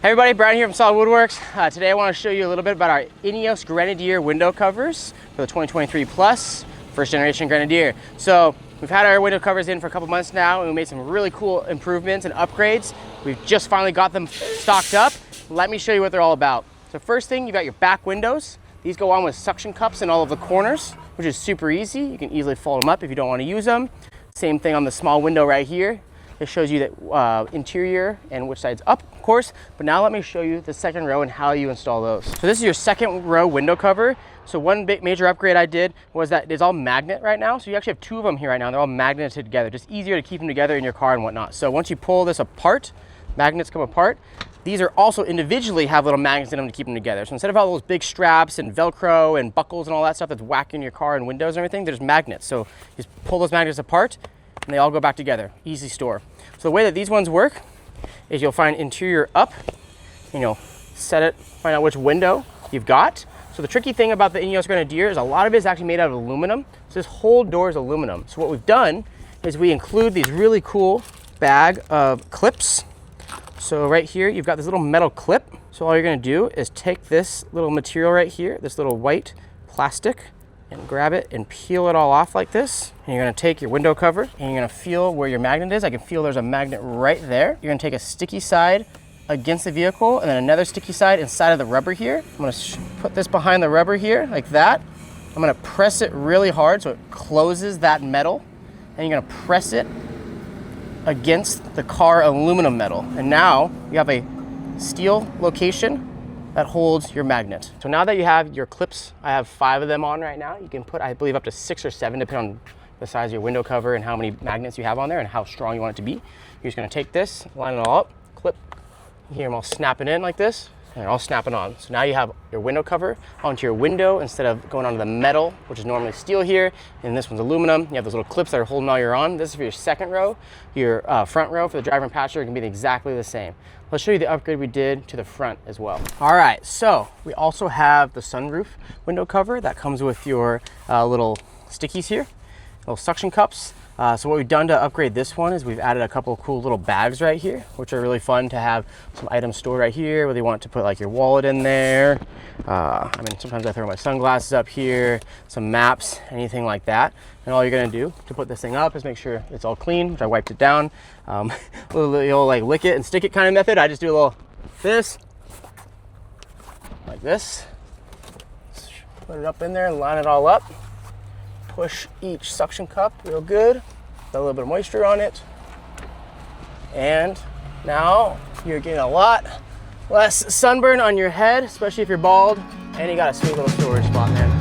Hey everybody, Brian here from Solid Wood Worx. Today I want to show you a little bit about our Ineos Grenadier window covers for the 2023 Plus first generation Grenadier. So we've had our window covers in for a couple months now, and we made some really cool improvements and upgrades. We've just finally got them stocked up. Let me show you what they're all about. So first thing, you've got your back windows. These go on with suction cups in all of the corners, which is super easy. You can easily fold them up if you don't want to use them. Same thing on the small window right here. It shows you that interior and which side's up, of course. But now let me show you the second row and how you install those. So this is your second row window cover. So one big major upgrade I did was that it's all magnet right now. So you actually have two of them here right now. They're all magneted together. Just easier to keep them together in your car and whatnot. So once you pull this apart, magnets come apart. These are also individually have little magnets in them to keep them together. So instead of all those big straps and Velcro and buckles and all that stuff that's whacking your car and windows and everything, there's magnets. So you just pull those magnets apart and they all go back together. Easy store. So the way that these ones work is you'll find interior up, set it, find out which window you've got. So the tricky thing about the Ineos Grenadier is a lot of it is actually made out of aluminum. So this whole door is aluminum. So what we've done is we include these really cool bag of clips. So right here, you've got this little metal clip. So all you're gonna do is take this little material right here, this little white plastic, and grab it and peel it all off like this. And you're gonna take your window cover and you're gonna feel where your magnet is. I can feel there's a magnet right there. You're gonna take a sticky side against the vehicle and then another sticky side inside of the rubber here. I'm gonna put this behind the rubber here like that. I'm gonna press it really hard so it closes that metal. And you're gonna press it against the car aluminum metal. And now you have a steel location that holds your magnet. So now that you have your clips, I have 5 of them on right now. You can put, I believe, up to 6 or 7, depending on the size of your window cover and how many magnets you have on there and how strong you want it to be. You're just gonna take this, line it all up, clip, you hear them all snapping in like this, and they're all snapping on. So now you have your window cover onto your window instead of going onto the metal, which is normally steel here, and this one's aluminum. You have those little clips that are holding all your on. This is for your second row. Your front row for the driver and passenger can be exactly the same. Let's show you the upgrade we did to the front as well. All right, so we also have the sunroof window cover that comes with your little stickies here, little suction cups. So what we've done to upgrade this one is we've added a couple of cool little bags right here, which are really fun to have some items stored right here, whether you want to put like your wallet in there. Sometimes I throw my sunglasses up here, some maps, anything like that. And all you're gonna do to put this thing up is make sure it's all clean, which I wiped it down. You'll like lick it and stick it kind of method. I just do a little this, like this. Put it up in there and line it all up. Push each suction cup real good. Got a little bit of moisture on it. And now you're getting a lot less sunburn on your head, especially if you're bald, and you got a sweet little storage spot, man.